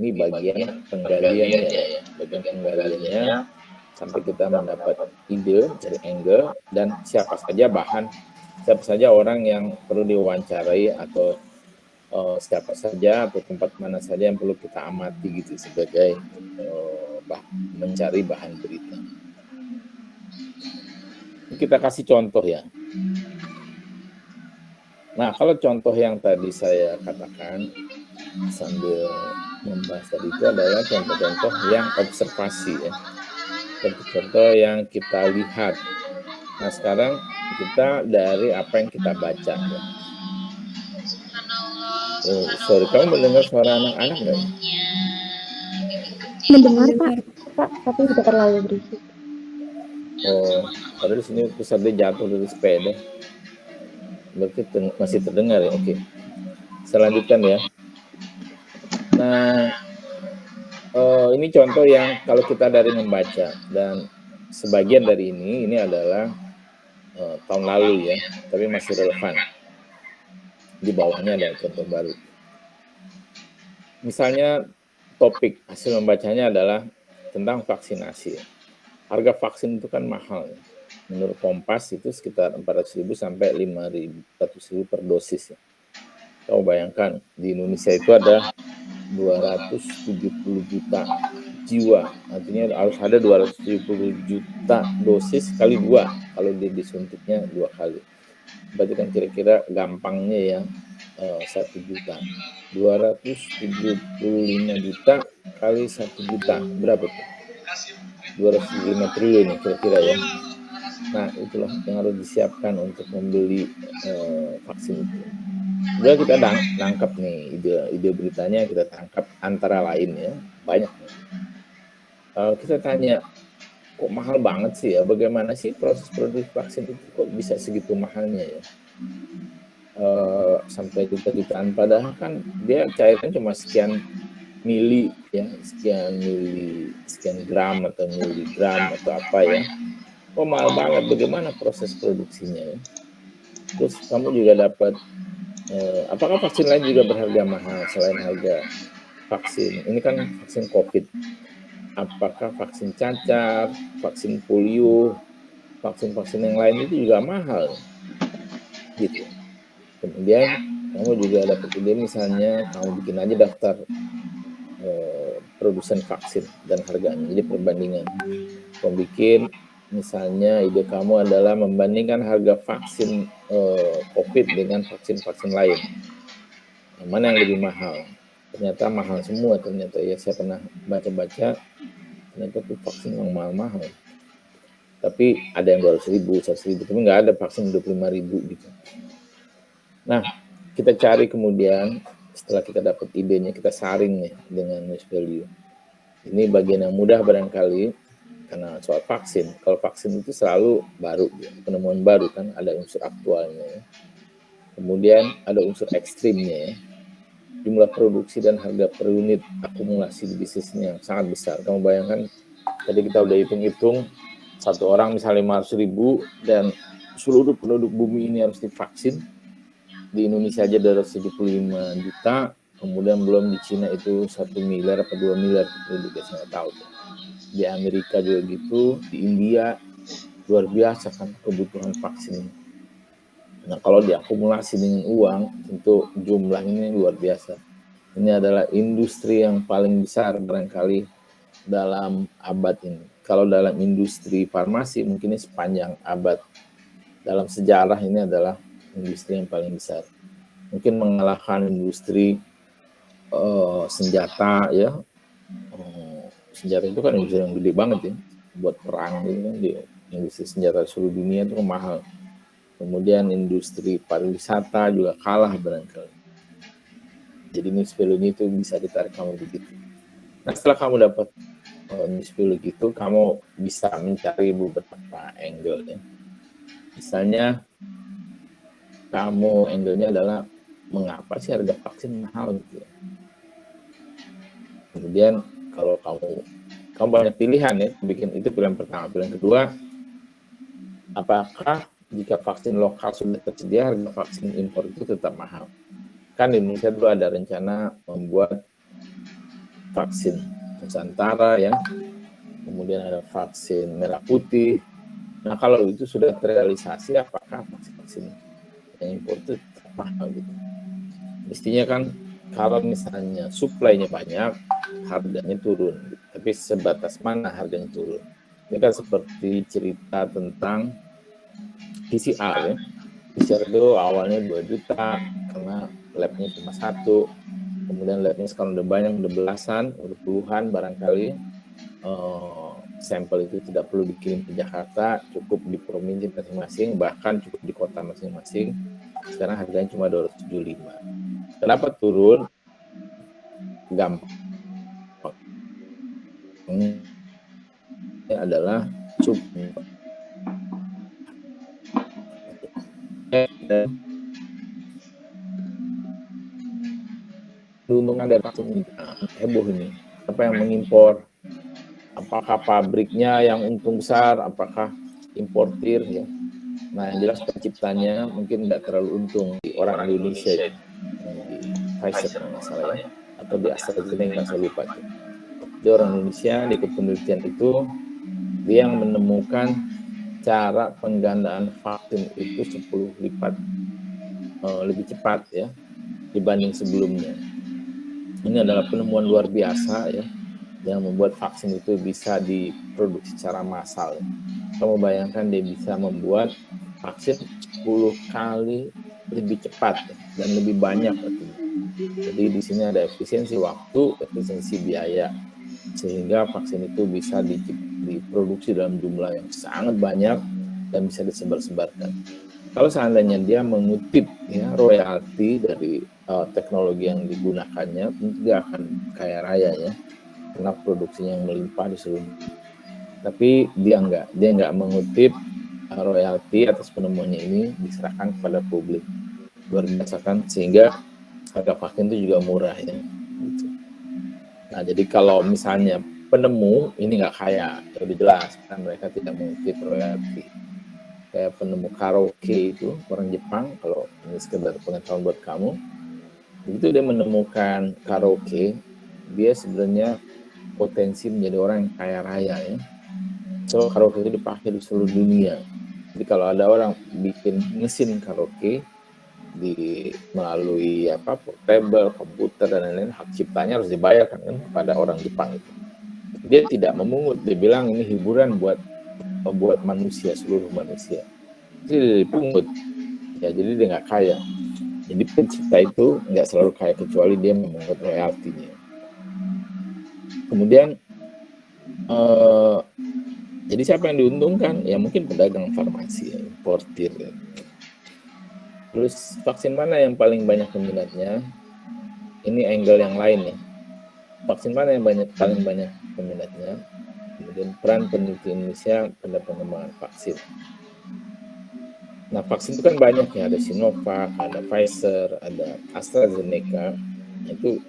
Ini bagian penggaliannya ya, bagian penggaliannya sampai kita mendapat ide, cari angle, dan siapa saja orang yang perlu diwawancarai atau siapa saja atau tempat mana saja yang perlu kita amati gitu sebagai mencari bahan berita. Kita kasih contoh ya. Nah, kalau contoh yang tadi saya katakan sambil membahas tadi itu adalah contoh-contoh yang observasi ya. Contoh-contoh yang kita lihat. Nah, sekarang kita dari apa yang kita baca ya. Sorry, kamu mendengar suara anak-anak nggak? Mendengar Pak, tapi tidak terlalu berisik. Oh, padahal di sini pusatnya jatuh dari sepeda. Berarti masih terdengar ya, oke. Saya lanjutkan ya. Nah, ini contoh yang kalau kita dari membaca, dan sebagian dari ini adalah tahun lalu ya, tapi masih relevan. Di bawahnya ada contoh baru. Misalnya topik hasil membacanya adalah tentang vaksinasi. Harga vaksin itu kan mahal. Menurut Kompas itu sekitar 400.000 sampai 500.000 per dosis. Kamu bayangkan di Indonesia itu ada 270 juta jiwa. Artinya harus ada 270 juta dosis kali 2 kalau dia disuntiknya 2 kali. Berarti kan kira-kira gampangnya ya 1 juta. 275 juta kali 1 juta berapa tuh? 205 triliun ya kira-kira ya. Nah, itulah yang harus disiapkan untuk membeli vaksin itu. Udah kita tangkap nih ide beritanya, kita tangkap antara lain ya, banyak. Kita tanya, kok mahal banget sih ya? Bagaimana sih proses produksi vaksin itu kok bisa segitu mahalnya ya? Sampai juta-jutaan, padahal kan dia cairan cuma sekian mili ya, sekian gram atau miligram atau apa ya. Kok mahal banget, bagaimana proses produksinya ya? Terus kamu juga dapat apakah vaksin lain juga berharga mahal selain harga vaksin? Ini kan vaksin COVID. Apakah vaksin cacar, vaksin polio, vaksin-vaksin yang lain itu juga mahal? Gitu. Kemudian kamu juga dapat ide, misalnya kamu bikin aja daftar produsen vaksin dan harganya, jadi perbandingan. Kamu bikin, misalnya ide kamu adalah membandingkan harga vaksin COVID dengan vaksin-vaksin lain. Mana yang lebih mahal? Ternyata mahal semua ternyata ya. Saya pernah baca-baca, ternyata tuh vaksin yang mahal-mahal. Tapi ada yang 200.000, 100.000, tapi nggak ada vaksin 25.000 gitu. Nah, kita cari kemudian, setelah kita dapat idenya, kita saring nih dengan news value. Ini bagian yang mudah barangkali, karena soal vaksin. Kalau vaksin itu selalu baru, ya, penemuan baru kan, ada unsur aktualnya ya. Kemudian ada unsur ekstrimnya ya. Jumlah produksi dan harga per unit akumulasi di bisnisnya sangat besar. Kamu bayangkan, tadi kita udah hitung-hitung, satu orang misalnya 500.000 dan seluruh penduduk bumi ini harus divaksin. Di Indonesia aja 275 juta, kemudian belum di Cina itu 1 miliar atau 2 miliar penduduknya, saya nggak tahu. Di Amerika juga gitu, di India luar biasa kan kebutuhan vaksin. Nah, kalau diakumulasi dengan uang, tentu jumlah ini luar biasa. Ini adalah industri yang paling besar barangkali dalam abad ini. Kalau dalam industri farmasi mungkin sepanjang abad. Dalam sejarah ini adalah industri yang paling besar. Mungkin mengalahkan industri senjata ya. Senjata itu kan industri yang gede banget ya. Buat perang gitu kan, industri senjata seluruh dunia itu mahal. Kemudian industri pariwisata juga kalah barangkali. Jadi news value itu bisa ditarik kamu begitu. Nah, setelah kamu dapat news value gitu, kamu bisa mencari beberapa angle ya. Misalnya, kamu angle-nya adalah mengapa sih harga vaksin mahal gitu ya. Kemudian kalau kamu banyak pilihan ya, bikin itu pilihan pertama. Pilihan kedua, apakah jika vaksin lokal sudah tersedia, harga vaksin impor itu tetap mahal? Kan di Indonesia dulu ada rencana membuat vaksin Nusantara ya, kemudian ada vaksin merah putih. Nah kalau itu sudah terrealisasi, apakah vaksin yang impor itu mahal gitu? Mestinya kan kalau misalnya suplainya banyak, harganya turun. Tapi sebatas mana harganya turun? Ini kan seperti cerita tentang PCR ya. PCR itu awalnya 2 juta karena labnya cuma satu. Kemudian labnya sekarang udah banyak, udah belasan, udah puluhan barangkali. Sampel itu tidak perlu dikirim ke Jakarta, cukup di provinsi masing-masing, bahkan cukup di kota masing-masing. Sekarang harganya cuma 275. Kenapa turun? Gampang. Ini adalah keuntungan dari vaksin ini heboh ini. Apa yang mengimpor? Apakah pabriknya yang untung besar? Apakah importir ya? Nah, yang jelas penciptanya mungkin nggak terlalu untung di orang Indonesia ya. Di Pfizer kalau nggak salah ya, atau di AstraZeneca, saya lupa tuh. Di orang Indonesia di ikut penelitian itu dia yang menemukan cara penggandaan vaksin itu 10 lipat lebih cepat ya dibanding sebelumnya. Ini adalah penemuan luar biasa ya, yang membuat vaksin itu bisa diproduksi secara massal. Kamu bayangkan dia bisa membuat vaksin 10 kali lebih cepat ya, dan lebih banyak artinya. Jadi di sini ada efisiensi waktu, efisiensi biaya, sehingga vaksin itu bisa diproduksi dalam jumlah yang sangat banyak dan bisa disebar-sebarkan. Kalau seandainya dia mengutip ya royalti dari teknologi yang digunakannya, tentu dia akan kaya raya ya, karena produksinya yang melimpah di seluruh. Tapi dia nggak mengutip royalti atas penemuannya ini, diserahkan kepada publik. Luar biasa kan, sehingga harga vaksin itu juga murah ya. Gitu. Nah jadi kalau misalnya penemu ini nggak kaya, lebih jelas kan mereka tidak mengutip royalti. Kayak penemu karaoke itu orang Jepang, kalau ini sekedar pengetahuan buat kamu, begitu dia menemukan karaoke, dia sebenarnya potensi menjadi orang yang kaya raya ya. So karaoke itu dipakai di seluruh dunia. Jadi kalau ada orang bikin mesin karaoke melalui portable, komputer dan lain-lain, hak ciptanya harus dibayarkan kan kepada orang Jepang itu. Dia tidak memungut, dia bilang ini hiburan buat manusia, seluruh manusia. Jadi dipungut ya, jadi dia nggak kaya. Jadi pencipta itu nggak selalu kaya kecuali dia memungut royaltinya. Kemudian jadi siapa yang diuntungkan? Ya mungkin pedagang farmasi, ya, importir. Ya. Terus vaksin mana yang paling banyak peminatnya? Ini angle yang lain ya. Vaksin mana yang paling banyak peminatnya? Kemudian peran peneliti Indonesia pada pengembangan vaksin. Nah, vaksin itu kan banyak ya, ada Sinovac, ada Pfizer, ada AstraZeneca. Itu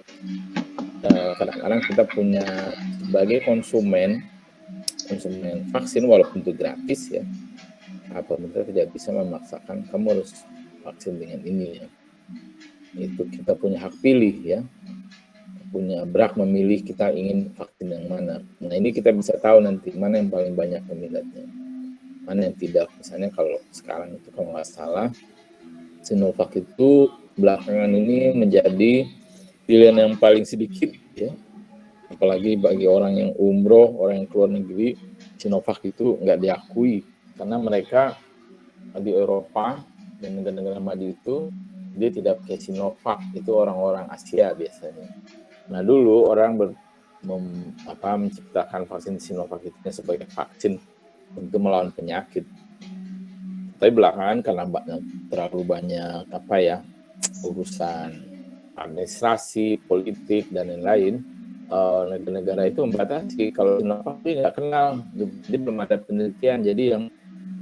kadang-kadang kita punya sebagai konsumen vaksin walaupun itu gratis ya, pemerintah tidak bisa memaksakan kamu harus vaksin dengan ini ya. Itu kita punya hak pilih ya, punya berhak memilih kita ingin vaksin yang mana. Nah ini kita bisa tahu nanti mana yang paling banyak peminatnya, mana yang tidak. Misalnya kalau sekarang itu kalau nggak salah Sinovac itu belakangan ini menjadi pilihan yang paling sedikit ya, apalagi bagi orang yang umroh, orang yang keluar negeri. Sinovac itu nggak diakui karena mereka di Eropa dan negara-negara maju itu dia tidak pakai Sinovac, itu orang-orang Asia biasanya. Nah dulu orang menciptakan vaksin Sinovac itu sebagai vaksin untuk melawan penyakit. Tapi belakangan karena terlalu banyak urusan administrasi, politik dan lain-lain, negara-negara itu membatasi. Kalau Sinovac itu nggak kenal, jadi belum ada penelitian. Jadi yang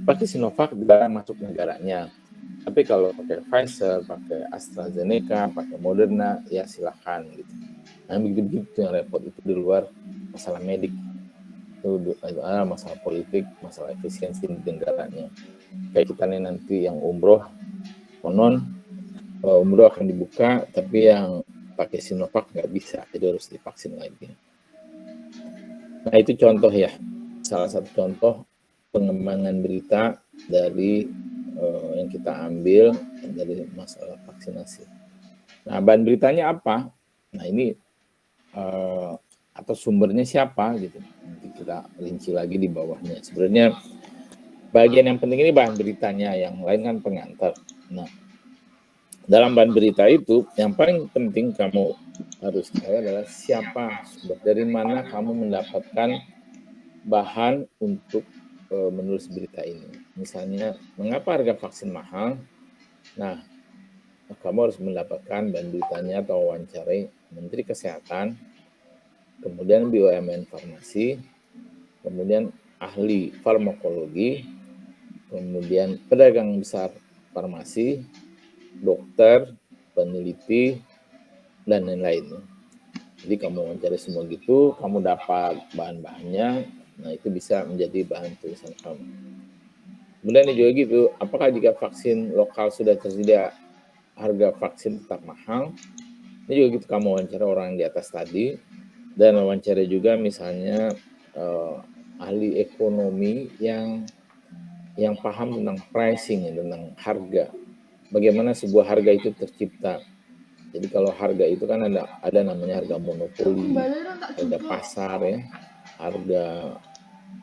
pakai Sinovac dilarang masuk negaranya. Tapi kalau pakai Pfizer, pakai AstraZeneca, pakai Moderna, ya silakan gitu. Nah begitu yang repot itu di luar masalah medik, itu ada masalah politik, masalah efisiensi di negaranya. Kayak kita nih nanti yang umroh, konon umroh akan dibuka, tapi yang pakai Sinovac nggak bisa, jadi harus divaksin lagi. Nah itu contoh ya, salah satu contoh pengembangan berita dari yang kita ambil dari masalah vaksinasi. Nah bahan beritanya apa? Nah ini atau sumbernya siapa gitu. Nanti kita rinci lagi di bawahnya. Sebenarnya bagian yang penting ini bahan beritanya, yang lain kan pengantar. Nah dalam bahan berita itu yang paling penting kamu harus tahu adalah siapa sumber, dari mana kamu mendapatkan bahan untuk menulis berita ini. Misalnya, mengapa harga vaksin mahal? Nah, kamu harus mendapatkan bahan beritanya atau wawancarai Menteri Kesehatan, kemudian BUMN Farmasi, kemudian ahli farmakologi, kemudian pedagang besar farmasi, dokter, peneliti, dan lain-lain. Jadi kamu wawancara semua gitu, kamu dapat bahan-bahannya, nah itu bisa menjadi bahan tulisan kamu. Kemudian juga gitu, apakah jika vaksin lokal sudah tersedia, harga vaksin tetap mahal? Ini juga gitu, kamu wawancara orang di atas tadi, dan wawancara juga misalnya ahli ekonomi yang paham tentang pricing, tentang harga. Bagaimana sebuah harga itu tercipta. Jadi kalau harga itu kan ada namanya harga monopoli, harga pasar ya,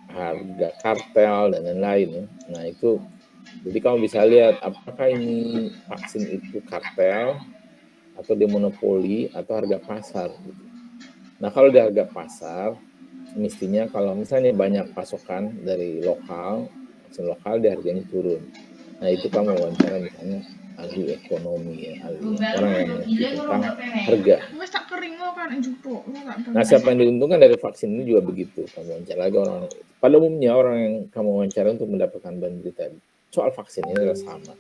harga kartel dan lain-lain ya. Nah itu, jadi kamu bisa lihat apakah ini vaksin itu kartel atau dia monopoli atau harga pasar gitu. Nah kalau di harga pasar, mestinya kalau misalnya banyak pasokan dari lokal, vaksin lokal dia harganya turun. Nah itu kamu wawancara misalnya ahli ekonomi ya, orang yang mengerti tentang harga. Nah siapa yang diuntungkan dari vaksin ini juga begitu, kamu wawancara lagi orang. Pada umumnya orang yang kamu wawancara untuk mendapatkan bahan berita soal vaksin ini adalah sama,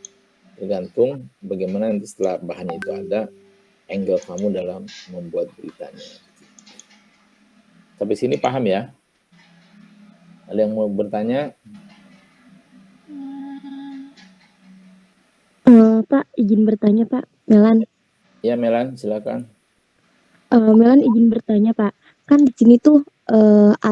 tergantung bagaimana nanti setelah bahannya itu ada, angle kamu dalam membuat beritanya. Sampai sini paham ya? Ada yang mau bertanya? Pak, izin bertanya Pak, Melan. Ya Melan, silakan. Melan izin bertanya Pak, kan di sini tuh